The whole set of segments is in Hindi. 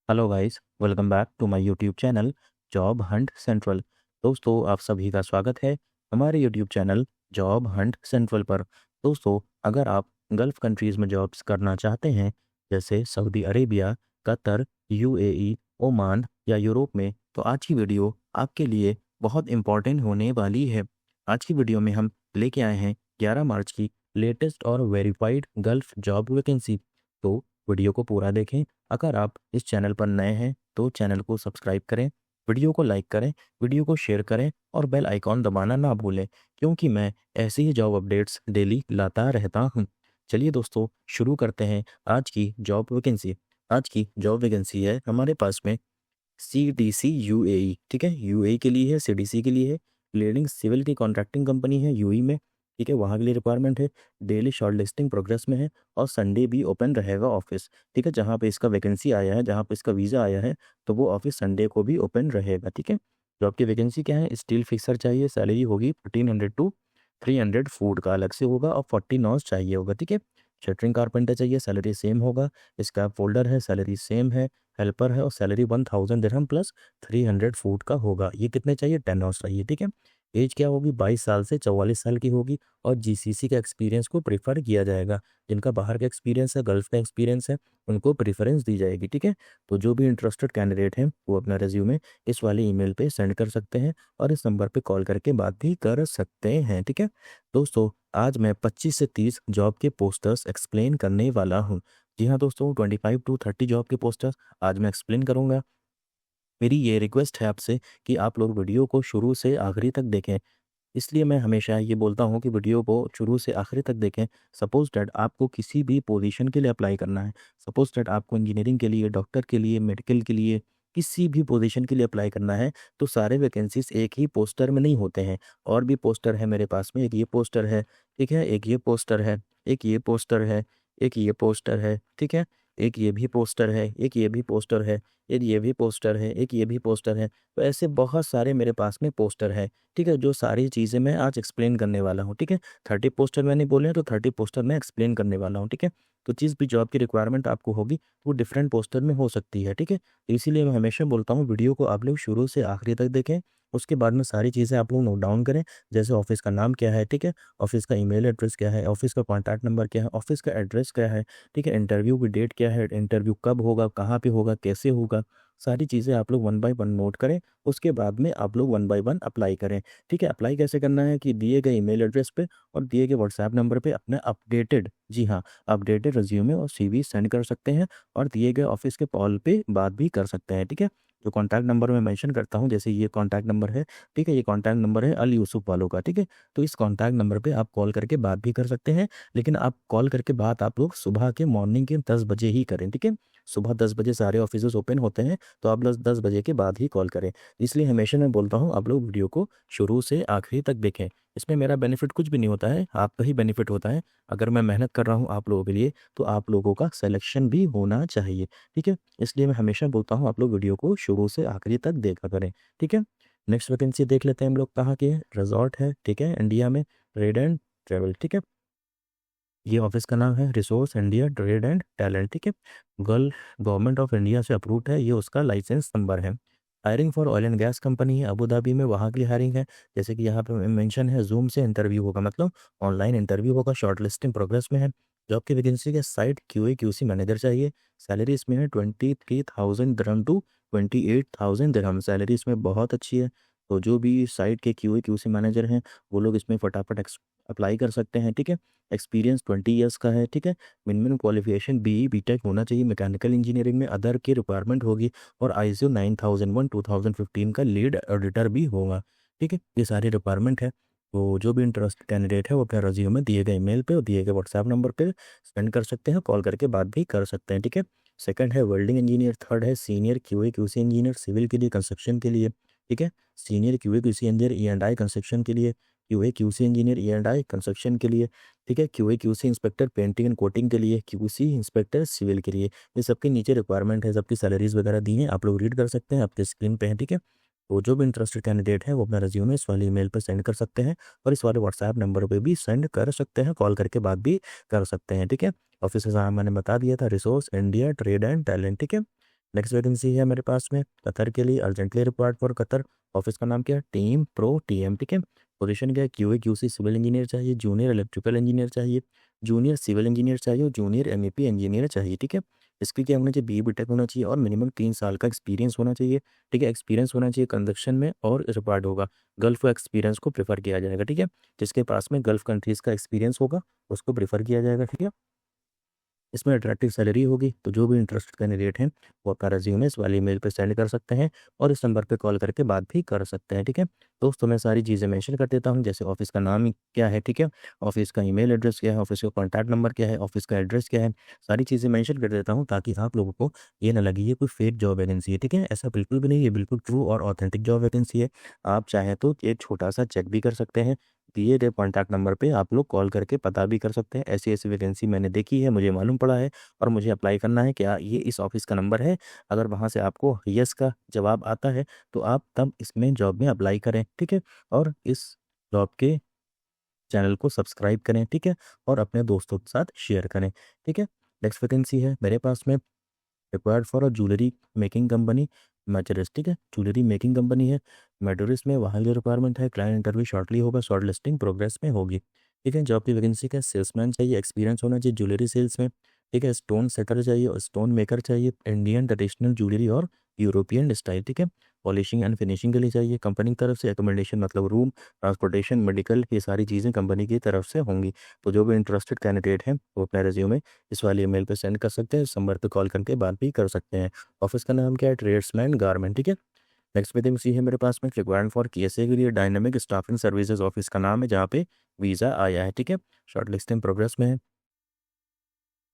Hello guys, welcome back to my YouTube channel job hunt central. दोस्तों, आप सभी का स्वागत है हमारे YouTube channel job hunt central पर। दोस्तों, अगर आप गल्फ़ कंट्रीज़ में जॉब्स करना चाहते हैं, जैसे Saudi Arabia, Qatar, UAE, Oman या यूरोप में, तो आज की वीडियो आपके लिए बहुत इम्पॉर्टेंट होने वाली है। आज की वीडियो में हम लेके आए हैं 11 मार्च की लेटेस्ट और वेरीफाइड गल्फ़ जॉब वैकेंसी। तो वीडियो को पूरा देखें। अगर आप इस चैनल पर नए हैं तो चैनल को सब्सक्राइब करें, वीडियो को लाइक करें, वीडियो को शेयर करें और बेल आइकॉन दबाना ना भूलें, क्योंकि मैं ऐसे ही जॉब अपडेट्स डेली लाता रहता हूं। चलिए दोस्तों, शुरू करते हैं आज की जॉब वैकेंसी। आज की जॉब वैकेंसी है हमारे पास में CDC यूएई। ठीक है, यूएई के लिए है, CDC के लिए है। लीडिंग सिविल की कॉन्ट्रैक्टिंग कंपनी है यूएई में। ठीक है, वहाँ के लिए रिक्वायरमेंट है। डेली शॉर्टलिस्टिंग प्रोग्रेस में है और संडे भी ओपन रहेगा ऑफिस। ठीक है, जहाँ पे इसका वैकेंसी आया है, जहाँ पे इसका वीज़ा आया है, तो वो ऑफिस संडे को भी ओपन रहेगा। ठीक है, जॉब की वैकेंसी क्या है? स्टील फिक्सर चाहिए, सैलरी होगी 1400 टू 300, फूड का अलग से होगा और 40 नॉर्स चाहिए होगा। ठीक है, शटरिंग कारपेंटर चाहिए, सैलरी सेम होगा। स्क्रैप फोल्डर है, सैलरी सेम है। हेल्पर है और सैलरी 1000 दिरहम प्लस 300 फूड का होगा। ये कितने चाहिए? 10 आवर्स चाहिए। ठीक है, एज क्या होगी? 22 साल से 44 साल की होगी और जीसीसी का एक्सपीरियंस को प्रेफर किया जाएगा। जिनका बाहर का एक्सपीरियंस है, गल्फ का एक्सपीरियंस है, उनको प्रेफरेंस दी जाएगी। ठीक है, तो जो भी इंटरेस्टेड कैंडिडेट हैं वो अपना रिज्यूमे इस वाले ईमेल पे सेंड कर सकते हैं और इस नंबर पे कॉल करके बात भी कर सकते हैं। ठीक है दोस्तों, आज मैं 25 से 30 जॉब के पोस्टर्स एक्सप्लेन करने वाला हूँ। जी हाँ दोस्तों, 25 टू 30 जॉब के पोस्टर्स आज मैं एक्सप्लेन करूँगा। मेरी ये रिक्वेस्ट है आपसे कि आप लोग वीडियो को शुरू से आखिरी तक देखें। इसलिए मैं हमेशा ये बोलता हूँ कि वीडियो को शुरू से आखिरी तक देखें। सपोज़ दैट आपको किसी भी पोजीशन के लिए अप्लाई करना है, सपोज़ दैट आपको इंजीनियरिंग के लिए, डॉक्टर के लिए, मेडिकल के लिए, किसी भी पोजीशन के लिए अप्लाई करना है, तो सारे वैकेंसीज़ एक ही पोस्टर में नहीं होते हैं। और भी पोस्टर है मेरे पास में, एक ये पोस्टर है, ठीक है? एक ये पोस्टर है, एक ये पोस्टर है, एक ये पोस्टर है, ठीक है? एक ये भी पोस्टर है, एक ये भी पोस्टर है, एक ये भी पोस्टर है, एक ये भी पोस्टर है। तो ऐसे बहुत सारे मेरे पास में पोस्टर हैं। ठीक है, जो सारी चीज़ें मैं आज एक्सप्लेन करने वाला हूँ। ठीक है, 30 पोस्टर मैंने बोले हैं तो 30 पोस्टर मैं एक्सप्लेन करने वाला हूँ। ठीक है, तो जिस भी जॉब की रिक्वायरमेंट आपको होगी वो डिफरेंट पोस्टर में हो सकती है। ठीक है, तो इसीलिए मैं हमेशा बोलता हूँ वीडियो को आप लोग शुरू से आखिरी तक देखें। उसके बाद में सारी चीज़ें आप लोग नोट डाउन करें, जैसे ऑफिस का नाम क्या है, ठीक है, ऑफिस का ईमेल एड्रेस क्या है, ऑफिस का कॉन्टैक्ट नंबर क्या है, ऑफिस का एड्रेस क्या है, ठीक है, इंटरव्यू की डेट क्या है, इंटरव्यू कब होगा, कहाँ पे होगा, कैसे होगा, सारी चीज़ें आप लोग वन बाय वन नोट करें। उसके बाद में आप लोग वन बाय वन अप्लाई करें। ठीक है, अप्लाई कैसे करना है कि दिए गए ईमेल एड्रेस पे और दिए गए व्हाट्सएप नंबर पे अपना अपडेटेड, जी हाँ, अपडेटेड रिज्यूमे और सीवी सेंड कर सकते हैं और दिए गए ऑफिस के कॉल पे बात भी कर सकते हैं। ठीक है, जो कॉन्टैक्ट नंबर मैं मेंशन करता हूँ, जैसे ये कॉन्टैक्ट नंबर है, ठीक है, ये कॉन्टैक्ट नंबर है अल यूसुफ वालों का। ठीक है, तो इस कॉन्टैक्ट नंबर पे आप कॉल करके बात भी कर सकते हैं, लेकिन आप कॉल करके बात आप लोग सुबह के मॉर्निंग के 10 बजे ही करें। ठीक है, सुबह 10 बजे सारे ऑफिसेज़ ओपन होते हैं, तो आप 10 बजे के बाद ही कॉल करें। इसलिए हमेशा मैं बोलता हूँ आप लोग वीडियो को शुरू से आखिरी तक देखें। इसमें मेरा बेनिफिट कुछ भी नहीं होता है, आपका ही बेनिफिट होता है। अगर मैं मेहनत कर रहा हूँ आप लोगों के लिए, तो आप लोगों का सिलेक्शन भी होना चाहिए। ठीक है, इसलिए मैं हमेशा बोलता हूँ आप लोग वीडियो को शुरू से आखिरी तक देखा करें। ठीक है, नेक्स्ट वैकेंसी देख लेते हैं हम लोग कहाँ की है। रिज़ॉर्ट है, ठीक है, इंडिया में, ट्रेड एंड ट्रैवल। ठीक है, ये ऑफिस का नाम है resource India trade and talent. ठीक है, गवर्नमेंट ऑफ इंडिया से अप्रूव्ड है, ये उसका लाइसेंस नंबर है। Hiring for oil and gas company है, अबू धाबी में, वहाँ की हायरिंग है। जैसे कि यहाँ पे मेंशन है, जूम से इंटरव्यू होगा, मतलब ऑनलाइन इंटरव्यू होगा, शॉर्ट लिस्टिंग प्रोग्रेस में है। जॉब की वैकेंसी के साइट QA QC मैनेजर चाहिए। सैलरी इसमें है 23,000 दिरहम टू 28,000 दिरहम। सैलरी इसमें बहुत अच्छी है। तो जो भी साइट के QA QC मैनेजर हैं वो लोग इसमें फटाफट अप्लाई कर सकते हैं। ठीक है, एक्सपीरियंस 20 ईयर्स का है। ठीक है, मिनिमम क्वालिफिकेशन BE BTech होना चाहिए। मैकेनिकल इंजीनियरिंग में अदर की रिक्वायरमेंट होगी और ISO 9001 2015 का लीड ऑडिटर भी होगा। ठीक है, ये सारी रिक्वायरमेंट है। तो जो भी इंटरेस्ट कैंडिडेट है वो अपना रिज्यूमे दिए गए ईमेल पे और दिए गए व्हाट्सएप नंबर पे सेंड कर सकते हैं, कॉल करके बात भी कर सकते हैं। ठीक है, सेकंड है वेल्डिंग इंजीनियर, थर्ड है senior QA QC engineer civil के लिए, कंस्ट्रक्शन के लिए। ठीक है, senior QA QC engineer E&I construction के लिए, QA QC engineer E&I construction के लिए। ठीक है, QA QC inspector painting and coating के लिए, QC इंस्पेक्टर सिविल के लिए। ये सबके नीचे रिक्वायरमेंट है, सबकी सैलरीज वगैरह दी हैं, आप लोग रीड कर सकते हैं, आपके स्क्रीन पे है। ठीक है, तो जो भी इंटरेस्टेड कैंडिडेट है वो अपना रिज्यूमे इस वाले ईमेल पर सेंड कर सकते हैं और इस वाले व्हाट्सएप नंबर पे भी सेंड कर सकते हैं, कॉल करके बात भी कर सकते हैं। ठीक है, ऑफिस का नाम मैंने बता दिया था, resource India trade and talent. ठीक है, नेक्स्ट वैकेंसी है मेरे पास में कतर के लिए, urgently required for Qatar. Office का नाम क्या है? टीम प्रो टीएम, ठीक है। पोजीशन क्या है? क्यूए क्यूसी सिविल इंजीनियर चाहिए, जूनियर इलेक्ट्रिकल इंजीनियर चाहिए, जूनियर सिविल इंजीनियर चाहिए, जूनियर एमईपी इंजीनियर चाहिए, ठीक है। इसके क्या होना चाहिए? बी बीटेक होना चाहिए और मिनिमम 3 साल का एक्सपीरियंस होना चाहिए, ठीक है। एक्सपीरियंस होना चाहिए कंस्ट्रक्शन में और रिक्वायर्ड होगा गल्फ एक्सपीरियंस को प्रेफर किया जाएगा, ठीक है। जिसके पास में गल्फ कंट्रीज़ का एक्सपीरियंस होगा उसको प्रेफर किया जाएगा, ठीक है। इसमें अट्रैक्टिव सैलरी होगी, तो जो भी इंटरेस्टेड कैंडिडेट हैं वो अपना रेज्यूमे इस वाली ईमेल पे सेंड कर सकते हैं और इस नंबर पे कॉल करके बात भी कर सकते हैं, ठीक है। दोस्तों मैं सारी चीज़ें मेंशन कर देता हूँ, जैसे ऑफिस का नाम क्या है, ठीक है, ऑफिस का ईमेल एड्रेस क्या है, ऑफिस का कॉन्टैक्ट नंबर क्या है, ऑफिस का एड्रेस क्या है, सारी चीज़ें मेंशन कर देता हूँ ताकि आप लोगों को ये ना लगे ये कोई फेक जॉब वैकेंसी है, ठीक है। ऐसा बिल्कुल भी नहीं, ये बिल्कुल ट्रू और ऑथेंटिक जॉब वैकेंसी है। आप चाहें तो एक छोटा सा चेक भी कर सकते हैं, दिए गए कॉन्टैक्ट नंबर पे आप लोग कॉल करके पता भी कर सकते हैं ऐसी ऐसी वैकेंसी मैंने देखी है, मुझे मालूम पड़ा है और मुझे अप्लाई करना है, क्या ये इस ऑफिस का नंबर है? अगर वहाँ से आपको यस का जवाब आता है तो आप तब इसमें जॉब में अप्लाई करें, ठीक है। और इस जॉब के चैनल को सब्सक्राइब करें, ठीक है, और अपने दोस्तों के साथ शेयर करें, ठीक है। नेक्स्ट वैकेंसी है मेरे पास में required for a jewellery making company मैचरिस, ठीक है। ज्वेलरी मेकिंग कंपनी है मैडोरिस में, वहाँ की रिक्वायरमेंट है। क्लाइंट इंटरव्यू शॉर्टली होगा, शॉर्ट लिस्टिंग प्रोग्रेस में होगी, ठीक है। जॉब की वैकेंसी का सेल्समैन चाहिए, एक्सपीरियंस होना चाहिए ज्वेलरी सेल्स में, ठीक है। स्टोन सेटर चाहिए और स्टोन मेकर चाहिए, इंडियन ट्रेडिशनल ज्वेलरी और यूरोपियन स्टाइल, ठीक है। पॉलिशिंग एंड फिनिशिंग के लिए चाहिए। कंपनी की तरफ से एकोमोडेशन मतलब रूम, ट्रांसपोर्टेशन, मेडिकल, ये सारी चीज़ें कंपनी की तरफ से होंगी। तो जो भी इंटरेस्टेड कैंडिडेट हैं वो अपना रिज्यूमे इस वाली ईमेल पे सेंड कर सकते हैं, इस नंबर पे कॉल करके बात भी कर सकते हैं। ऑफिस का नाम क्या है? ट्रेड्समैन गारमेंट, ठीक है। नेक्स्ट वैकेंसी है मेरे पास में रिक्वायर्ड फॉर केएसए के लिए, डायनामिक स्टाफिंग सर्विसेज ऑफिस का नाम है, जहाँ पे वीज़ा आया है, ठीक है। शॉर्ट लिस्टिंग प्रोग्रेस में है।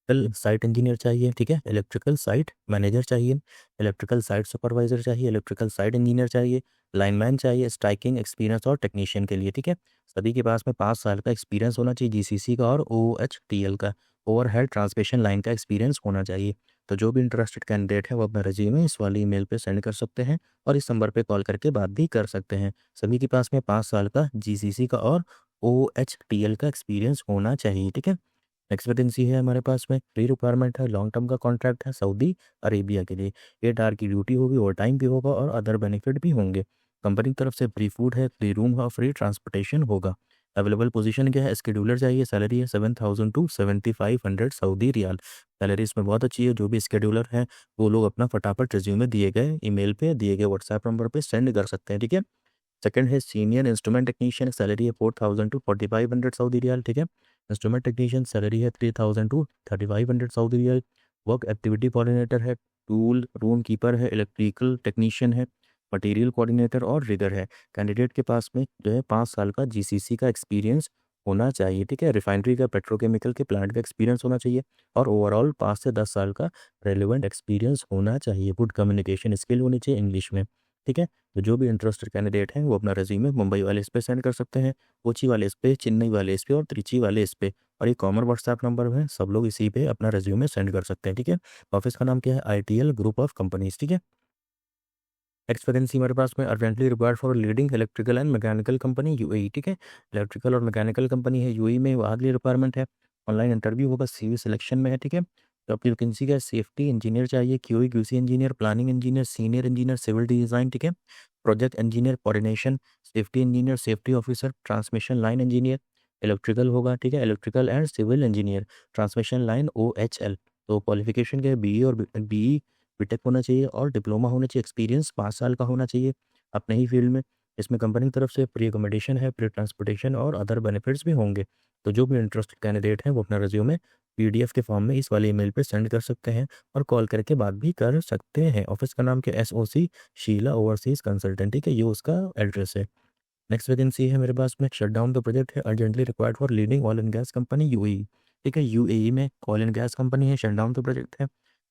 साइट इंजीनियर चाहिए, ठीक है। इलेक्ट्रिकल साइट मैनेजर चाहिए, इलेक्ट्रिकल साइट सुपरवाइजर चाहिए, इलेक्ट्रिकल साइट इंजीनियर चाहिए, लाइनमैन चाहिए, स्ट्राइकिंग एक्सपीरियंस और टेक्नीशियन के लिए, ठीक है। सभी के पास में 5 साल का एक्सपीरियंस होना चाहिए जीसीसी का और ओएचटीएल का, ओवरहेड ट्रांसमिशन लाइन का एक्सपीरियंस होना चाहिए। तो जो भी इंटरेस्टेड कैंडिडेट है वो अपना रिज्यूमे इस वाली ईमेल पे सेंड कर सकते हैं और इस नंबर पे कॉल करके बात भी कर सकते हैं। सभी के पास में 5 साल का जीसीसी का और ओएचटीएल का एक्सपीरियंस होना चाहिए, ठीक है। नेक्स्ट वैकेंसी है हमारे पास में, प्री रिक्वायरमेंट है, लॉन्ग टर्म का कॉन्ट्रैक्ट है सऊदी अरेबिया के लिए। 8 आवर की ड्यूटी होगी, ओवर टाइम भी होगा और अदर बेनिफिट भी होंगे। कंपनी की तरफ से फ्री फूड है, फ्री रूम है और फ्री ट्रांसपोर्टेशन होगा। अवेलेबल पोजीशन क्या है? स्केड्यूलर चाहिए, सैलरी है 7,000 टू 7,500 सऊदी रियाल। सैलरी इसमें बहुत अच्छी है। जो भी स्केड्यूलर है वो लोग अपना फटाफट रिज्यूमे दिए गए ईमेल पे, दिए गए व्हाट्सएप नंबर पे सेंड कर सकते हैं, ठीक है। सेकंड है सीनियर इंस्ट्रूमेंट टेक्नीशियन, सैलरी है 4,000 टू 4,500 सऊदी रियाल, ठीक है। इंस्ट्रूमेंट टेक्नीशियन सैलरी है 3,000 to 3,500 Saudi riyal. Work activity coordinator है, टूल रूम कीपर है, इलेक्ट्रिकल टेक्नीशियन है, मटेरियल कोऑर्डिनेटर और रिगर है। कैंडिडेट के पास में जो है 5 साल का जीसीसी का एक्सपीरियंस होना चाहिए, ठीक है। रिफाइनरी का, पेट्रोकेमिकल के प्लांट का एक्सपीरियंस होना चाहिए और ओवरऑल 5 से 10 साल का रेलिवेंट एक्सपीरियंस होना चाहिए। गुड कम्युनिकेशन स्किल होनी चाहिए इंग्लिश में, ठीक है। तो जो भी इंटरेस्टेड कैंडिडेट हैं वो अपना रिज्यूमे मुंबई वाले इस पे सेंड कर सकते हैं, कोची वाले इस पे, चेन्नई वाले इस पे और त्रिची वाले इस पे, और ये कॉमन व्हाट्सएप नंबर है, सब लोग इसी पे अपना रिज्यूमे सेंड कर सकते हैं, ठीक है। ऑफिस का नाम क्या है? आईटीएल ग्रुप ऑफ कंपनीज, ठीक है। नेक्स्ट वैकेंसी हमारे पास में urgently required for leading electrical and mechanical company UAE, ठीक है। इलेक्ट्रिकल और मैकेनिकल कंपनी है यूएई में, वहाँ के लिए रिक्वायरमेंट है। ऑनलाइन इंटरव्यू होगा, सीवी सिलेक्शन में है, ठीक है। तो अपनी वैकेंसी का सेफ्टी इंजीनियर चाहिए, QE QC engineer, planning engineer, senior engineer civil design, ठीक है। Project engineer coordination, safety engineer, safety officer, transmission line engineer, electrical होगा, ठीक है। Electrical and civil engineer, transmission line OHL. तो क्वालिफिकेशन के बीई और बीई बीटेक होना चाहिए और डिप्लोमा होना चाहिए, एक्सपीरियंस 5 साल का होना चाहिए अपने ही फील्ड में। इसमें कंपनी की तरफ से प्री अकोमोडेशन है, प्री ट्रांसपोर्टेशन और अदर बेनिफिट्स भी होंगे। तो जो भी इंटरेस्टेड कैंडिडेट हैं वो अपना रिज्यूमे पीडीएफ के फॉर्म में इस वाले ईमेल पे सेंड कर सकते हैं और कॉल करके बात भी कर सकते हैं। ऑफिस का नाम क्या? एसओसी शीला ओवरसीज कंसल्टेंट, ठीक है, ये उसका एड्रेस है। नेक्स्ट वैकेंसी है मेरे पास में, शट डाउन द प्रोजेक्ट है, urgently required for leading oil and gas company UAE, ठीक है। यूएई में ऑयल एंड गैस कंपनी है, शट डाउन द प्रोजेक्ट है,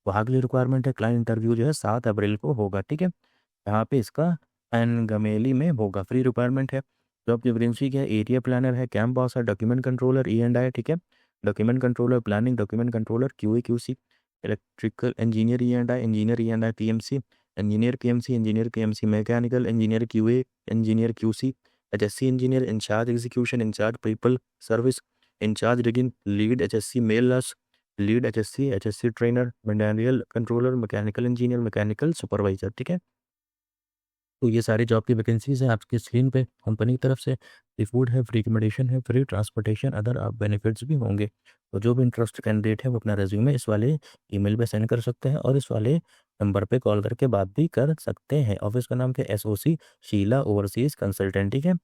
वहाँ के लिए रिक्वायरमेंट है। क्लाइंट इंटरव्यू जो है 7 अप्रैल को होगा, ठीक है। यहाँ पे इसका एनगमेली में होगा, फ्री रिक्वायरमेंट है। जॉब की वैकेंसी क्या है? एरिया प्लानर है, कैंप बॉस है, document controller E and I, ठीक है। Document controller planning, document controller QA QC, electrical engineer E and I PMC, engineer PMC mechanical engineer QA, engineer QC, HSC engineer, incharge execution, incharge people service, incharge rigging lead HSC male nurse, lead HSC, HSC trainer, manual controller, mechanical engineer, mechanical supervisor. ठीक है, तो ये सारी जॉब की वैकेंसीज हैं आपकी स्क्रीन पे कंपनी की तरफ से। फ्री फूड है, फ्री एकोमोडेशन है, फ्री ट्रांसपोर्टेशन, अदर आप बेनिफिट्स भी होंगे। तो जो भी इंटरेस्ट कैंडिडेट है वो अपना रेज्यूमे इस वाले ईमेल पे सेंड कर सकते हैं और इस वाले नंबर पे कॉल करके बात भी कर सकते हैं। ऑफिस का नाम क्या है? SOC Sheela overseas consultant. ठीक है,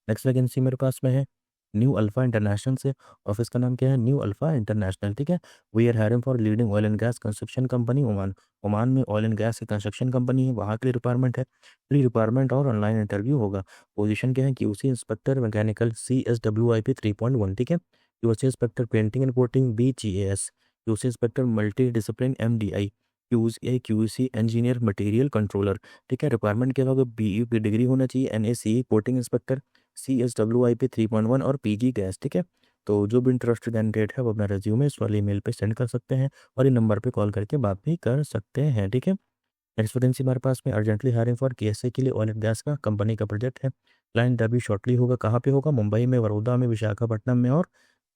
नेक्स्ट वैकेंसी मेरे पास में है न्यू अल्फा इंटरनेशनल से। ऑफिस का नाम क्या है? New alpha international. ठीक है, we are hiring for leading oil and gas construction company Oman. Oman में ऑयल एंड गैस की कंस्ट्रक्शन कंपनी है, वहाँ के लिए रिक्वायरमेंट है। प्री रिक्वायरमेंट और ऑनलाइन इंटरव्यू होगा। पोजीशन क्या है? QC inspector mechanical CSWIP 3.1। ठीक है, QC inspector painting and coating BGAS, QC inspector multi discipline MDI, QC engineer material controller. ठीक है, रिक्वायरमेंट क्या होगा? BE की डिग्री होना चाहिए, NACE कोटिंग इंस्पेक्टर, CSWIP 3.1 और PG गैस। ठीक है, तो जो भी इंटरेस्टेड कैंडिडेट है वो अपना रेज्यूमे इस वाले ईमेल पे सेंड कर सकते हैं और इन नंबर पे कॉल करके बात भी कर सकते हैं। ठीक है, नेक्स्ट वैकेंसी हमारे पास में अर्जेंटली हायरिंग फॉर KSA के लिए ऑयल एंड गैस का कंपनी का प्रोजेक्ट है। क्लाइंट अभी शॉर्टली होगा, कहाँ पे होगा? मुंबई में, वडोदरा में, विशाखापट्टनम में और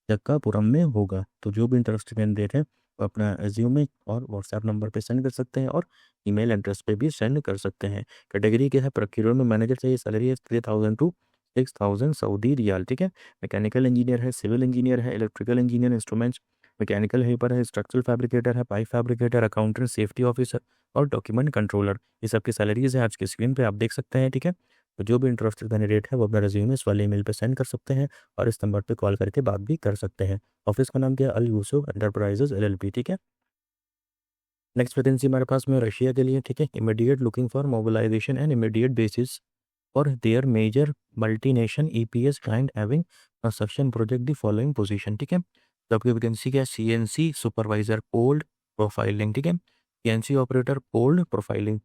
जक्कापुरम में होगा। तो जो भी इंटरेस्टेड कैंडिडेट है वो अपना रिज्यूमे और व्हाट्सएप नंबर पे सेंड कर सकते हैं और ईमेल एड्रेस पे भी सेंड कर सकते हैं। कैटेगरी क्या है? प्रोक्योरमेंट मैनेजर चाहिए, सैलरी है 3000 टू 6000 सऊदी रियाल। ठीक है, मैकेनिकल इंजीनियर है, सिविल इंजीनियर है, electrical engineer, instruments mechanical helper है, स्ट्रक्चरल फैब्रिकेटर है, pipe fabricator, accountant, safety officer और डॉक्यूमेंट कंट्रोलर। ये सब की सैलरीज है आज की स्क्रीन पे आप देख सकते हैं। ठीक है, तो जो भी इंटरेस्टेड कैंडिडेट है वो अपना रिज्यूमे इस वाले ईमेल पे सेंड कर सकते हैं और इस नंबर पे कॉल करके बात भी कर सकते हैं। ऑफिस का नाम क्या है? अल यूसुफ एंटरप्राइजेज LLP। ठीक है, नेक्स्ट वैकेंसी हमारे पास में रशिया के लिए। ठीक है, immediate looking for mobilization and immediate basis for their major multination EPS client having construction project the following position. ठीक है, तो आपकी वैकेंसी क्या है? CNC supervisor cold profiling. ठीक है, CNC ऑपरेटर कोल्ड प्रोफाइलिंग।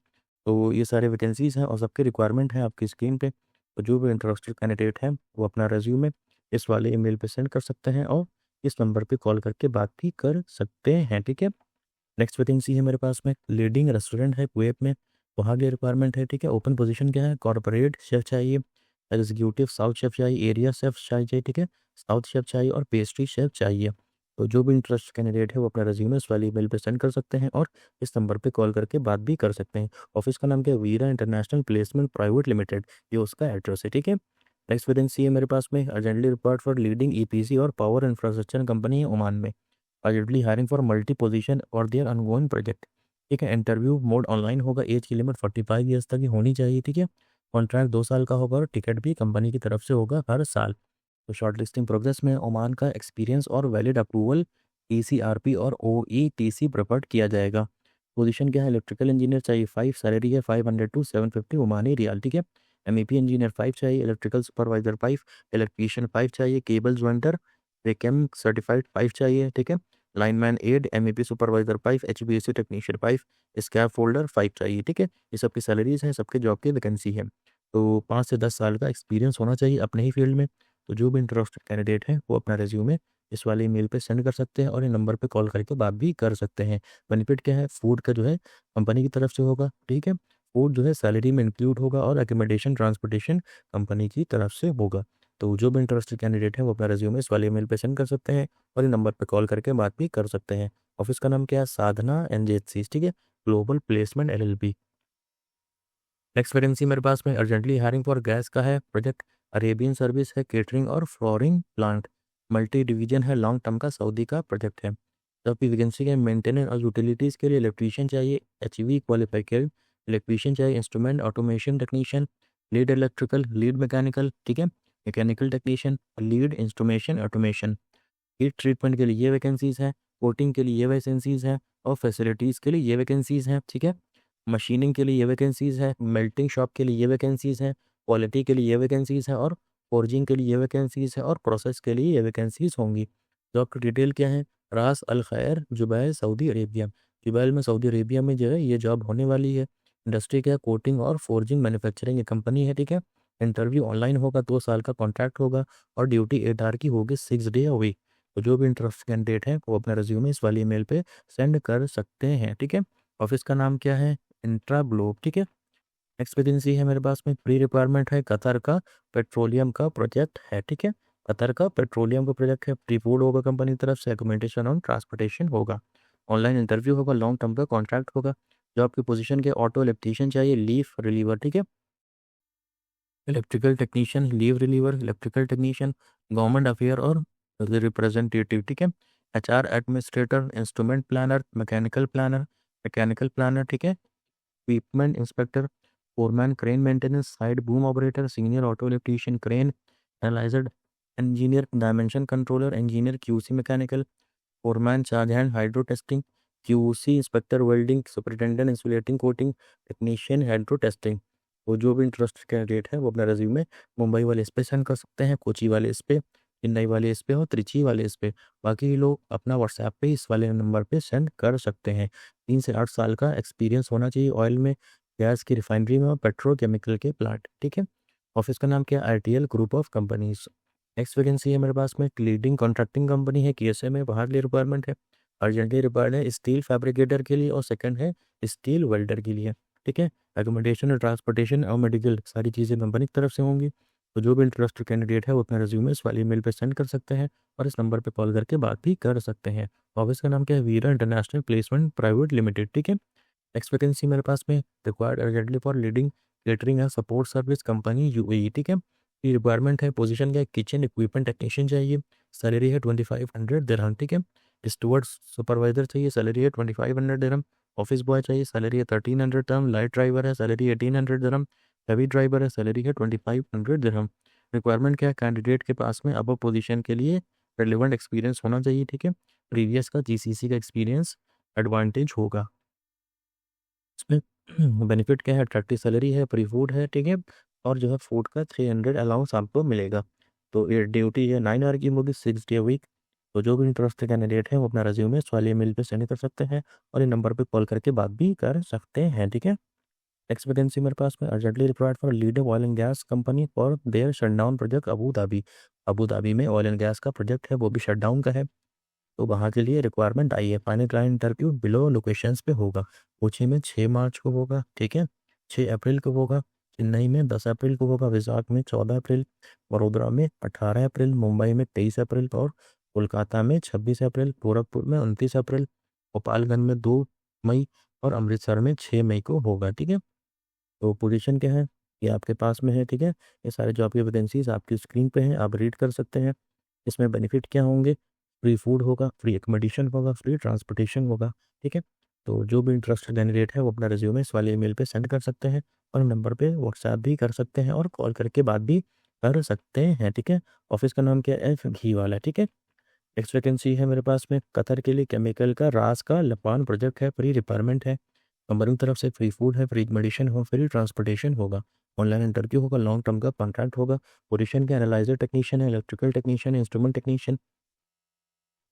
तो ये सारे वैकेंसीज हैं और सबके रिक्वायरमेंट है आपकी स्क्रीन पे। तो जो भी इंटरेस्टेड कैंडिडेट है वो अपना रेज्यूमे इस वाले ईमेल पे सेंड कर सकते हैं और इस नंबर पे कॉल करके बात भी कर सकते हैं। ठीक है, नेक्स्ट वैकेंसी है मेरे पास में लीडिंग रेस्टोरेंट है कुवैत में, वहाँ की रिक्वायरमेंट है। ठीक है, ओपन पोजीशन क्या है? कॉर्पोरेट शेफ चाहिए, एग्जीक्यूटिव साउथ शेफ चाहिए, एरिया शेफ चाहिए। ठीक है, साउथ शेफ चाहिए और पेस्ट्री शेफ चाहिए। तो जो भी इंटरेस्ट कैंडिडेट है वो अपना रेज्यूमे इस वाली ईमेल पे सेंड कर सकते हैं और इस नंबर पे कॉल करके बात भी कर सकते हैं। ऑफिस का नाम क्या है? वीरा इंटरनेशनल प्लेसमेंट प्राइवेट लिमिटेड, ये उसका एड्रेस है। ठीक है, नेक्स्ट वैकेंसी है मेरे पास में urgently required for leading EPC और पावर इंफ्रास्ट्रक्चर कंपनी है ओमान में। Urgently hiring for multi position और देयर अनगोइंग प्रोजेक्ट। ठीक है, इंटरव्यू मोड ऑनलाइन होगा, एज की लिमिट 45 ईयर्स तक की होनी चाहिए। ठीक है, कॉन्ट्रैक्ट 2 साल का होगा और टिकट भी कंपनी की तरफ से होगा हर साल। तो शॉर्ट लिस्टिंग प्रोग्रेस में ओमान का एक्सपीरियंस और वैलिड अप्रूवल TCRP और OETC प्रेफर्ड किया जाएगा। पोजीशन क्या है? इलेक्ट्रिकल इंजीनियर चाहिए 5, सैलरी है 500 टू 750 ओमानी रियाल। ठीक है, MEP इंजीनियर 5 चाहिए, इलेक्ट्रिकल सुपरवाइजर 5, इलेक्ट्रीशियन 5 चाहिए, केबल ज्वाइंटर रेकेम सर्टिफाइड 5 चाहिए। ठीक है, लाइनमैन एड MEP supervisor 5, HVAC technician 5, scaffolder 5 चाहिए। ठीक है, ये सबकी सैलरीज हैं, सबके जॉब की वैकेंसी है। तो 5 से 10 साल का एक्सपीरियंस होना चाहिए अपने ही फील्ड में। तो जो भी इंटरेस्टेड कैंडिडेट है वो अपना रेज्यूमे इस वाले ईमेल पे सेंड कर सकते हैं और इन नंबर पे कॉल करके बात भी कर सकते हैं। बेनिफिट क्या है? फूड का जो है कंपनी की तरफ से होगा। ठीक है, फूड जो है सैलरी में इंक्लूड होगा और एकोमोडेशन ट्रांसपोर्टेशन कंपनी की तरफ से होगा। तो जो भी इंटरेस्टेड कैंडिडेट है वो अपना रेज्यूमे इस वाले ईमेल पे सेंड कर सकते हैं और इन नंबर पे कॉल करके बात भी कर सकते हैं। ऑफिस का नाम क्या है? साधना NJC। ठीक है, global placement LLP। Next vacancy मेरे पास में अर्जेंटली हायरिंग फॉर गैस का है प्रोजेक्ट, अरेबियन सर्विस है, केटरिंग और फ्लोरिंग प्लांट, मल्टी डिवीजन है, लॉन्ग टर्म का सऊदी का प्रोजेक्ट है। तो आपकी वैकेंसी है मेंटेनेंस और यूटिलिटीज़ के लिए इलेक्ट्रीशियन चाहिए, HV क्वालिफाइड इलेक्ट्रीशियन चाहिए, instrument automation technician, lead electrical, lead mechanical. ठीक है, mechanical technician, lead instrumentation automation. Heat treatment के लिए ये वैकेंसीज़ हैं, कोटिंग के लिए ये वैकेंसीज़ हैं और फैसिलिटीज़ के लिए ये वैकेंसीज़ हैं। ठीक है, मशीनिंग के लिए ये वैकेंसीज़ हैं, मेल्टिंग शॉप के लिए ये वैकेंसीज़ हैं, क्वालिटी के लिए ये वैकेंसीज़ हैं और फोर्जिंग के लिए ये वैकेंसीज़ हैं और प्रोसेस के लिए ये वैकेंसीज़ होंगी। जॉब की डिटेल क्या है? रास अल खैर, जुबैल, सऊदी अरेबिया। जुबैल में सऊदी अरेबिया में जो है ये जॉब होने वाली है। इंडस्ट्री क्या है? कोटिंग और फोर्जिंग मैन्युफैक्चरिंग ये कंपनी है। ठीक है, इंटरव्यू ऑनलाइन होगा, 2 साल का कॉन्ट्रैक्ट होगा और ड्यूटी 8 आवर की होगी, 6 डे अ वीक। तो जो भी इंटरेस्ट कैंडिडेट है वो अपना रिज्यूमे इस वाली ईमेल पे सेंड कर सकते हैं। ठीक है, ऑफिस का नाम क्या है? Intra globe. ठीक है, नेक्स्ट वैकेंसी है मेरे पास में प्री रिक्वायरमेंट है, कतर का पेट्रोलियम का प्रोजेक्ट है। ठीक है, कतर का पेट्रोलियम का प्रोजेक्ट है, प्री फूड होगा कंपनी की तरफ से, एकोमोडेशन और ट्रांसपोर्टेशन होगा, ऑनलाइन इंटरव्यू होगा, लॉन्ग टर्म का कॉन्ट्रैक्ट होगा। जो आपकी पोजीशन के ऑटो इलेक्ट्रीशियन चाहिए, लीफ रिलीवर, ठीक है, electrical technician, leave reliever, electrical technician, government affair और रिप्रेजेंटेटिव, ठीक है, HR administrator, instrument planner, mechanical planner, ठीक है, equipment inspector, foreman crane maintenance, side boom operator, senior auto electrician, crane analyzer engineer, dimension controller, engineer QC mechanical, foreman charge hand hydro testing, QC inspector welding, superintendent insulating coating, technician hydro testing. तो जो भी इंटरेस्ट कैंडिडेट है वो अपना रेज्यूमे मुंबई वाले इस पे सेंड कर सकते हैं, कोची वाले इस पे, चेन्नई वाले इस पे और त्रिची वाले इस पे। बाकी लोग अपना व्हाट्सएप पे इस वाले नंबर पे सेंड कर सकते हैं। 3 से 8 साल का एक्सपीरियंस होना चाहिए ऑयल में, गैस की रिफाइनरी में और पेट्रोकेमिकल के प्लांट, ठीक है। ऑफिस का नाम क्या है? RTL group of companies. Next vacancy है मेरे पास में, लीडिंग कॉन्ट्रैक्टिंग कंपनी है, केएसए में, बाहर लिए रिक्वायरमेंट है, अर्जेंटली रिक्वायर्ड है, स्टील फैब्रिकेटर के लिए और सेकंड है स्टील वेल्डर के लिए, ठीक है। एकोमोडेशन और ट्रांसपोर्टेशन और मेडिकल सारी चीज़ें कंपनी की तरफ से होंगी। तो जो भी इंटरेस्टेड कैंडिडेट है वो अपना रिज्यूमे इस वाली ईमेल पे सेंड कर सकते हैं और इस नंबर पे कॉल करके बात भी कर सकते हैं। ऑफिस का नाम क्या है? वीरा इंटरनेशनल प्लेसमेंट प्राइवेट लिमिटेड, ठीक है। नेक्स्ट वैकेंसी मेरे पास में, required urgently for leading catering and support service company UAE, ठीक है। ये रिक्वायरमेंट है, पोजीशन क्या है? किचन इक्विपमेंट टेक्नीशियन चाहिए, सैलरी है 2500 दिरहम, ठीक है। स्टूवर्ड सुपरवाइजर चाहिए, सैलरी है 2500 दिरहम। ऑफिस बॉय चाहिए, सैलरी है 1300 दिरहम। लाइट ड्राइवर है, सैलरी 1800 दिरहम। हैवी ड्राइवर है, सैलरी है 2500 दिरहम। रिक्वायरमेंट क्या है? कैंडिडेट के पास में अब पोजीशन के लिए रेलिवेंट एक्सपीरियंस होना चाहिए, ठीक है। प्रीवियस का जीसीसी का एक्सपीरियंस एडवांटेज होगा। इसमें बेनिफिट क्या है? अट्रैक्टिव सैलरी है, फ्री फूड है, ठीक है, और जो है फूड का 300 अलाउंस आपको मिलेगा। तो ये ड्यूटी है 9 आवर की होगी, 6 डे वीक। तो जो भी इंटरेस्टेड कैंडिडेट है वो अपना रेज्यूमे इस वाले मेल पे सेंड कर सकते हैं और ये नंबर पे कॉल करके बात भी कर सकते हैं, ठीक है। नेक्स्ट वैकेंसी मेरे पास में, urgently required for leader oil and gas company for their shutdown project Abu Dhabi. Abu Dhabi में ऑयल एंड गैस का प्रोजेक्ट है, वो भी शटडाउन का है। तो वहाँ के लिए रिक्वायरमेंट आई है। Final client interview below locations पे होगा। कोची में 6 मार्च को होगा, ठीक है, 6 अप्रैल को होगा, चेन्नई में 10 अप्रैल को होगा, विशाख में 14 अप्रैल, वडोदरा में 18 अप्रैल, मुंबई में 23 अप्रैल और कोलकाता में 26 अप्रैल, गोरखपुर में 29 अप्रैल, गोपालगंज में 2 मई और अमृतसर में 6 मई को होगा, ठीक है। तो पोजीशन क्या है ये आपके पास में है, ठीक है। ये सारे जॉब की वैकेंसीज आपकी स्क्रीन पे हैं, आप रीड कर सकते हैं। इसमें बेनिफिट क्या होंगे? फ्री फूड होगा, फ्री एकोमोडेशन होगा, फ्री ट्रांसपोर्टेशन होगा, ठीक है। तो जो भी इंटरेस्टेड कैंडिडेट है वो अपना रिज्यूमे इस वाले ईमेल पे सेंड कर सकते हैं और नंबर पे व्हाट्सएप भी कर सकते हैं और कॉल करके बात भी कर सकते हैं, ठीक है। ऑफिस का नाम क्या है? एफ घी वाला, ठीक है। नेक्स्ट वैकेंसी है मेरे पास में, कतर के लिए केमिकल का रास का लपान प्रोजेक्ट है, फ्री रिक्वायरमेंट है, कंपनी की तरफ से फ्री फूड है, फ्री मेडिसिन हो, फ्री ट्रांसपोर्टेशन होगा, ऑनलाइन इंटरव्यू होगा, लॉन्ग टर्म का कॉन्ट्रैक्ट होगा। पोजीशन के एनालाइजर टेक्नीशियन है, electrical technician, instrument technician,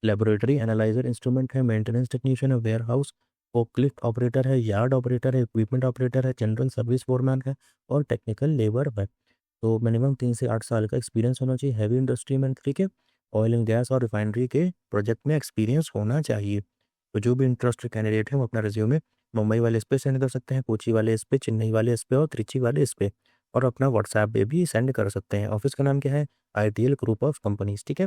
laboratory analyser instrument है, मेंटेनेंस टेक्नीशियन है, वेयर हाउस फोकलिफ्ट ऑपरेटर है, यार्ड ऑपरेटर है, इक्विपमेंट ऑपरेटर है, जनरल सर्विस फोरमैन है और टेक्निकल लेबर है। तो मिनिमम 3 से 8 साल का एक्सपीरियंस होना चाहिए हैवी इंडस्ट्री में, ठीक है। ऑयल एंड गैस और रिफाइनरी के प्रोजेक्ट में एक्सपीरियंस होना चाहिए। तो जो भी इंटरेस्टेड कैंडिडेट है वो अपना रिज्यूमे मुंबई वाले इस पे सेंड कर सकते हैं, कोची वाले इस पे, चेन्नई वाले इस पे और त्रिची वाले इस पे, और अपना व्हाट्सएप पे भी सेंड कर सकते हैं। ऑफिस का नाम क्या है? आईटीएल ग्रुप ऑफ कंपनीज, ठीक है।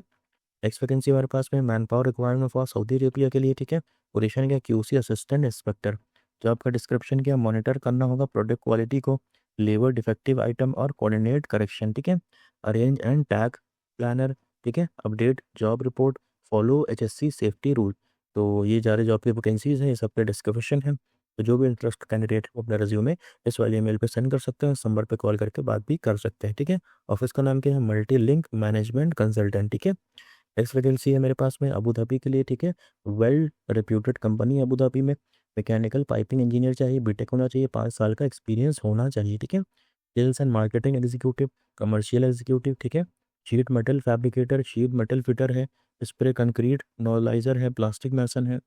नेक्स्ट वैकेंसी हमारे पास में, man power requirement for Saudi Arabia के लिए, ठीक है। पोजीशन क्या? QC assistant inspector. जॉब का डिस्क्रिप्शन क्या? मॉनिटर करना होगा प्रोडक्ट क्वालिटी को, लेबर डिफेक्टिव आइटम और कोऑर्डिनेट करेक्शन, ठीक है। अरेंज एंड टैग प्लानर, ठीक है। Update job report, follow HSC safety rule. तो ये सारे जॉब की वैकेंसीज हैं, ये सब पे डिस्क्रिप्शन है। तो जो भी इंटरेस्ट कैंडिडेट है वो अपना रिज्यूमे इस वाले ईमेल पे सेंड कर सकते हैं, इस नंबर पे कॉल करके बात भी कर सकते हैं, ठीक है। ऑफिस का नाम क्या है? मल्टी लिंक मैनेजमेंट कंसल्टेंट, ठीक है। नेक्स्ट वैकेंसी है मेरे पास में अबू धाबी के लिए, ठीक है। Well reputed company Abu Dhabi में, मैकेनिकल पाइपिंग इंजीनियर चाहिए, बीटेक होना चाहिए, 5 साल का एक्सपीरियंस होना चाहिए, ठीक है। Sales and marketing executive, commercial executive, ठीक है। Sheet metal fabricator, sheet metal fitter है, स्प्रे कंक्रीट नॉलाइजर है, प्लास्टिक मैसन है,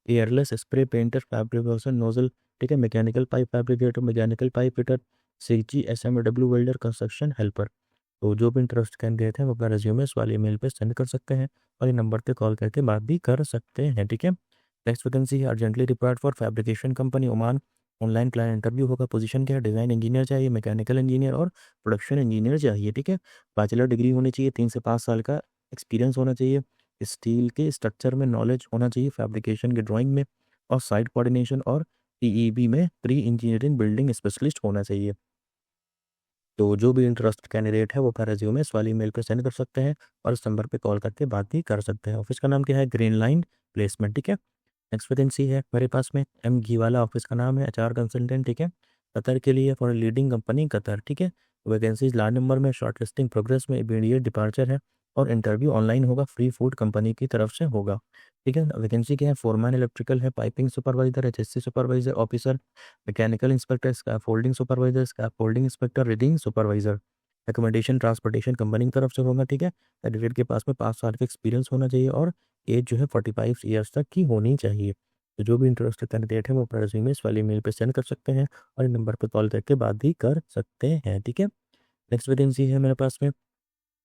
airless spray painter, fabrication nozzle, ठीक है। Mechanical pipe fabricator, mechanical pipe fitter, CG SMW welder, construction helper. तो जो भी इंटरेस्ट कैंडिडेट है वो अपना रेज्यूमे इस वाले ईमेल पे सेंड कर सकते हैं और ये नंबर पे कॉल करके बात भी कर सकते हैं, ठीक है। नेक्स्ट वैकेंसी है urgently required for fabrication company Oman online client interview होगा। पोजीशन क्या है, डिज़ाइन इंजीनियर चाहिए, मैकेनिकल इंजीनियर और प्रोडक्शन इंजीनियर चाहिए, ठीक है। बैचलर डिग्री होनी चाहिए, 3 से 5 साल का एक्सपीरियंस होना चाहिए, स्टील के स्ट्रक्चर में नॉलेज होना चाहिए, फैब्रिकेशन की ड्राइंग में और साइट कोऑर्डिनेशन और पीईबी में प्री इंजीनियरिंग बिल्डिंग स्पेशलिस्ट होना चाहिए। तो जो भी इंटरेस्टेड कैंडिडेट है वो अपना रेज्यूमे इस वाली ईमेल पे सेंड कर सकते हैं और इस नंबर पे कॉल करके बात भी कर सकते हैं। ऑफिस का नाम क्या है, ग्रीन लाइन प्लेसमेंट, ठीक है। नेक्स्ट वैकेंसी है मेरे पास में एम घी वाला, ऑफिस का नाम है, एचआर कंसल्टेंट, ठीक है। कतर के लिए फॉर लीडिंग कंपनी कतर, ठीक है। वैकेंसीज लार्ज नंबर में, शॉर्ट लिस्टिंग प्रोग्रेस में, इमीडिएट डिपार्चर है और इंटरव्यू ऑनलाइन होगा, फ्री फूड कंपनी की तरफ से होगा, ठीक है। वैकेंसी क्या है, फोरमैन इलेक्ट्रिकल है, piping supervisor, HSC supervisor officer, mechanical inspector, scaffolding supervisor, scaffolding inspector, reading supervisor. Accommodation transportation company की तरफ से होगा, ठीक है। कैंडिडेट के पास में 5 साल का एक्सपीरियंस होना चाहिए और एज जो है 45 ईयर्स तक की होनी चाहिए। तो जो भी इंटरेस्टेड कैंडिडेट है वो अपना रेज्यूमे इस वाली मेल पे सेंड कर सकते हैं और इन नंबर पर कॉल करके बात भी कर सकते हैं, ठीक है। नेक्स्ट वैकेंसी है मेरे पास में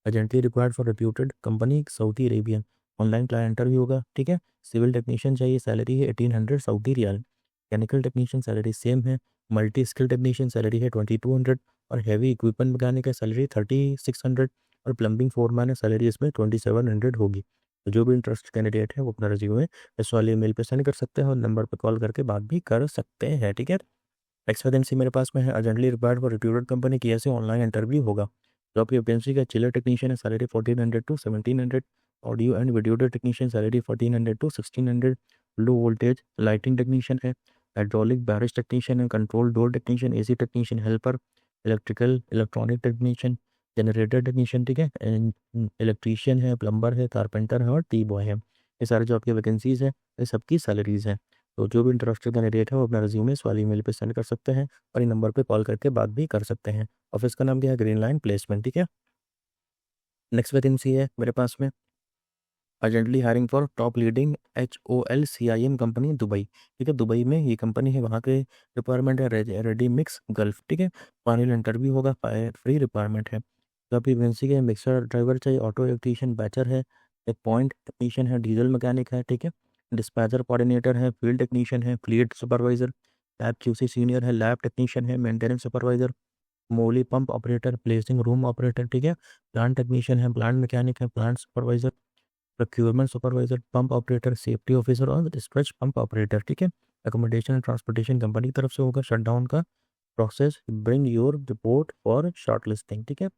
urgently required for reputed company Saudi Arabian, online client interview होगा, ठीक है। सिविल टेक्नीशियन चाहिए, सैलरी है 1800 Saudi riyal. Mechanical technician salary same है। मल्टी स्किल टेक्नीशियन सैलरी है 2200 और हैवी इक्विपमेंट मैकेनिक है सैलरी 3600 और प्लम्बिंग फोरमैन है सैलरी इसमें 2700 होगी। तो जो भी इंटरेस्ट कैंडिडेट है वो अपना रिज्यूमे इस वाले ईमेल पे सेंड कर सकते हैं और नंबर पर कॉल करके बात भी कर सकते हैं, ठीक है। नेक्स्ट वैकेंसी मेरे पास में है urgently required for reputed company की, ऐसे ऑनलाइन इंटरव्यू होगा। जॉब की वैकेंसी का चिलर टेक्नीशियन है, salary 1400 to 1700। Audio and video technician salary 1400 to 1600। Low voltage lighting technician है, हाइड्रोलिक बैरिज टेक्नीशियन है, control door technician, AC technician, helper, electrical electronic technician, generator technician, ठीक है। इलेक्ट्रीशियन है, प्लम्बर है, कारपेंटर है और टी बॉय है। ये सारे जॉब की वैकेंसीज हैं, ये सबकी सैलरीज हैं। तो जो भी इंटरेस्टेड कैंडिडेट है वो अपना रिज्यूमे इस वाली ईमेल पे सेंड कर सकते हैं और इन नंबर पे कॉल करके बात भी कर सकते हैं। ऑफिस का नाम क्या है, ग्रीन लाइन प्लेसमेंट, ठीक है। नेक्स्ट वैकेंसी है मेरे पास में urgently hiring for top leading HOLCIM company Dubai, ठीक है। दुबई में ये कंपनी है, वहाँ के रिक्वायरमेंट है रेडी मिक्स गल्फ, ठीक है। फाइनल इंटरव्यू होगा, फ्री रिक्वायरमेंट है। तो आपकी वैकेंसी के मिक्सर ड्राइवर चाहिए, ऑटो इलेक्ट्रीशियन बैचर है, एक पॉइंट टेक्नीशियन है, डीजल मैकेनिक है, ठीक है। डिस्पैचर कोऑर्डिनेटर है, फील्ड टेक्नीशियन है, fleet supervisor, lab QC senior है, लैब टेक्नीशियन है, मेंटेनेंस सुपरवाइजर, मोली pump operator, placing room operator, ठीक है। प्लांट टेक्नीशियन है, प्लांट मैकेनिक है, plant supervisor, procurement supervisor, pump operator, safety officer और स्ट्रेच पंप ऑपरेटर, ठीक है। अकोमोडेशन एंड ट्रांसपोर्टेशन कंपनी की तरफ से होगा। शटडाउन का process, bring your report for short listing, ठीक है।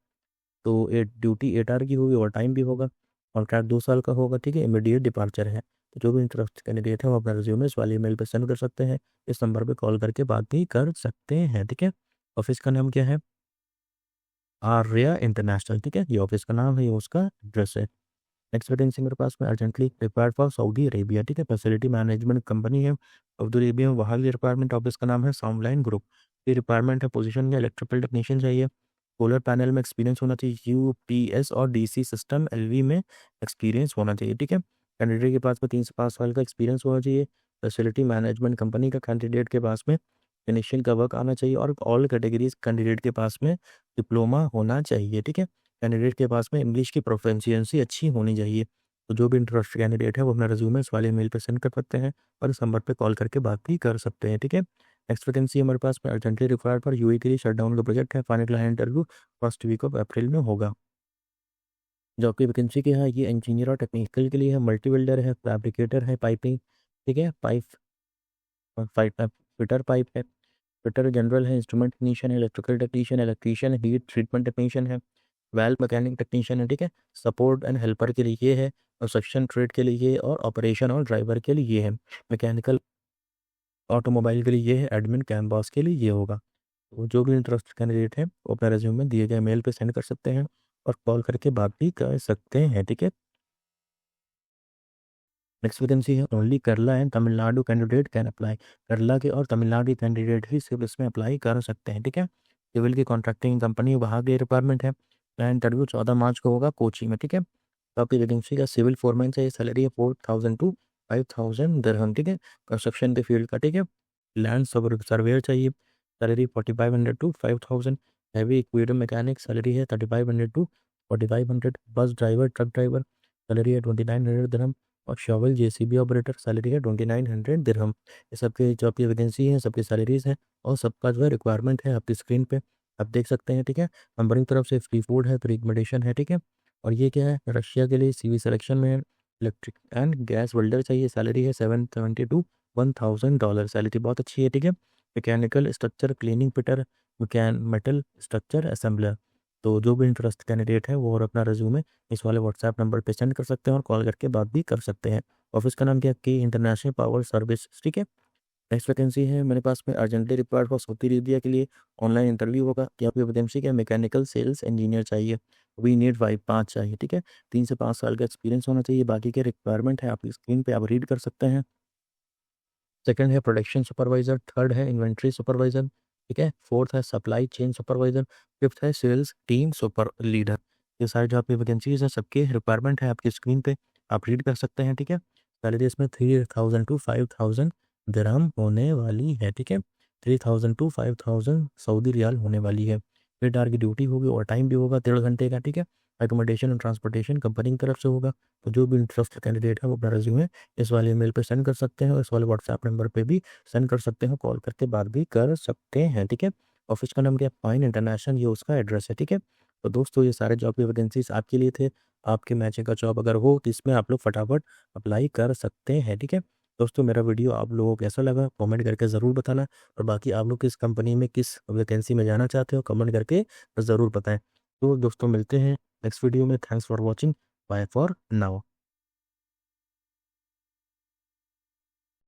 तो ड्यूटी 8 आवर की होगी, ओवर टाइम भी होगा, कॉन्ट्रैक्ट 2 साल का होगा, ठीक है। इमीडिएट डिपार्चर है। तो जो भी इंटरेस्ट कैंडिडेट है वो अपना रिज्यूमे इस वाली ईमेल पर सेंड कर सकते हैं, इस नंबर पर कॉल करके बात भी कर सकते हैं, ठीक है। ऑफिस का नाम क्या है, आर्या इंटरनेशनल, ठीक है। ये ऑफिस का नाम है, ये उसका एड्रेस है। नेक्स्ट वैकेंसी मेरे पास में urgently required for Saudi Arabia, ठीक है। फैसिलिटी मैनेजमेंट कंपनी है सऊदी अरेबिया में, वहाँ की रिक्वायरमेंट, ऑफिस का नाम है साउंडलाइन ग्रुप। ये रिक्वायरमेंट है, पोजीशन में इलेक्ट्रिकल टेक्नीशियन चाहिए, सोलर पैनल में एक्सपीरियंस होना चाहिए, UPS और DC सिस्टम LV में एक्सपीरियंस होना चाहिए, ठीक है। कैंडिडेट के पास में 3 से 5 साल का एक्सपीरियंस होना चाहिए। फैसिलिटी मैनेजमेंट कंपनी का कैंडिडेट के पास में फिनिशिंग का वर्क आना चाहिए और ऑल कैटेगरीज कैंडिडेट के पास में डिप्लोमा होना चाहिए, ठीक है। कैंडिडेट के पास में इंग्लिश की प्रोफिशिएंसी अच्छी होनी चाहिए। तो जो भी इंटरेस्ट कैंडिडेट है वो अपना रिज्यूमे इस वाले मेल पे सेंड कर सकते हैं और इस नंबर पे कॉल करके बात भी कर सकते हैं, ठीक है। नेक्स्ट वैकेंसी हमारे पास में अर्जेंटली रिक्वायर्ड फॉर UAE के लिए शटडाउन का प्रोजेक्ट है, final client interview first week of April में होगा। जॉब की वैकेंसी क्या है, ये इंजीनियर और टेक्निकल के लिए है, मल्टी बिल्डर है, फैब्रिकेटर है, पाइपिंग, ठीक है, पाइप फिटर पाइप है, फिटर जनरल है, इंस्ट्रूमेंट टेक्नीशियन है, इलेक्ट्रिकल टेक्नीशियन, इलेक्ट्रीशियन है, हीट ट्रीटमेंट टेक्नीशियन है, वेल मैकेनिक टेक्नीशियन है, ठीक है। सपोर्ट एंड हेल्पर के लिए ये है और सेक्शन ट्रेड के लिए ये और ऑपरेशन और ड्राइवर के लिए ये है। मैकेनिकल ऑटोमोबाइल के लिए ये है, एडमिन कैम्पास के लिए ये होगा। तो जो भी इंटरेस्ट कैंडिडेट है वो अपना रेज्यूमे दिए गए मेल पे सेंड कर सकते हैं और कॉल करके बात भी कर सकते हैं, ठीक है। नेक्स्ट वैकेंसी है only Kerala and Tamil Nadu candidate can apply, Kerala के और तमिलनाडु के कैंडिडेट ही सिर्फ इसमें अप्लाई कर सकते हैं, ठीक है। सिविल की कॉन्ट्रैक्टिंग कंपनी वहाँ की रिक्वायरमेंट है। इंटरव्यू 14 मार्च को होगा कोची में, ठीक है। तो आपकी वैकेंसी का सिविल फोरमैन चाहिए, सैलरी है 4000 टू 5000 दिरहम, ठीक है। कंस्ट्रक्शन के फील्ड का, ठीक है। लैंड सर्वेयर चाहिए, salary 4500 to 5000। Heavy equipment mechanic salary है 3500 to 4500। Bus driver, truck driver, salary है 2900 दिरहम और शॉवल जेसीबी ऑपरेटर सैलरी है 2900 दिरहम। ये सबके जो आपकी वैकेंसी है, सबकी सैलरीज हैं और सबका जो है रिक्वायरमेंट है आपकी स्क्रीन पे आप देख सकते हैं, ठीक है। कंपनी की तरफ से फ्री फूड है, फ्री एकोमोडेशन है, ठीक है। और ये क्या है, रशिया के लिए सीवी सिलेक्शन में है। इलेक्ट्रिक एंड गैस वेल्डर चाहिए, सैलरी है 770 टू $1000, सैलरी बहुत अच्छी है, ठीक है। Mechanical structure cleaning fitter, metal structure assembler. तो जो भी इंटरेस्ट कैंडिडेट है वो और अपना रिज्यूमे इस वाले व्हाट्सएप नंबर पे सेंड कर सकते हैं और कॉल करके बात भी कर सकते हैं। ऑफिस का नाम क्या है, की इंटरनेशनल पावर सर्विस, ठीक है। नेक्स्ट वैकेंसी है मेरे पास में urgently required for Saudi Arabia के लिए ऑनलाइन इंटरव्यू होगा। कि आपकी वैकेंसी क्या, मैकेनिकल सेल्स इंजीनियर चाहिए, वी नीड 5 चाहिए, ठीक है। 3 से 5 साल का एक्सपीरियंस होना चाहिए। बाकी के रिक्वायरमेंट है आपकी स्क्रीन पे आप रीड कर सकते हैं। सेकंड है प्रोडक्शन सुपरवाइजर, थर्ड है इन्वेंट्री सुपरवाइजर, ठीक है। फोर्थ है सप्लाई चेन सुपरवाइजर, फिफ्थ है सेल्स टीम सुपर लीडर। ये सारे जो आपकी वैकेंसीज हैं सबके रिक्वायरमेंट है आपकी स्क्रीन पे आप रीड कर सकते हैं, ठीक है। सैलरी इसमें 3000 टू 5000 दिरहम होने वाली है, ठीक है। 3000 टू 5000 सऊदी रियाल होने वाली है। 8 आवर की ड्यूटी होगी और टाइम भी होगा 1.5 घंटे का, ठीक है। एकोमोडेशन और ट्रांसपोर्टेशन कंपनी की तरफ से होगा। तो जो भी इंटरेस्ट कैंडिडेट है वो अपना रिज्यूमे इस वाले ईमेल पे सेंड कर सकते हैं और इस वाले व्हाट्सएप नंबर पे भी सेंड कर सकते हैं, कॉल करके बात भी कर सकते हैं, ठीक है। ऑफिस का नाम क्या है, पाइन इंटरनेशनल, ये उसका एड्रेस है, ठीक है। तो दोस्तों ये सारे जॉब की वैकेंसीज आपके लिए थे। आपके मैचिंग का जॉब अगर हो तो इसमें आप लोग फटाफट अप्लाई कर सकते हैं, ठीक है। दोस्तों मेरा वीडियो आप लोगों को कैसा लगा कमेंट करके ज़रूर बताना, और बाकी आप लोग किस कंपनी में किस वैकेंसी में जाना चाहते हो कमेंट करके ज़रूर बताएं। तो दोस्तों मिलते हैं नेक्स्ट वीडियो में। Thanks for watching, bye for now.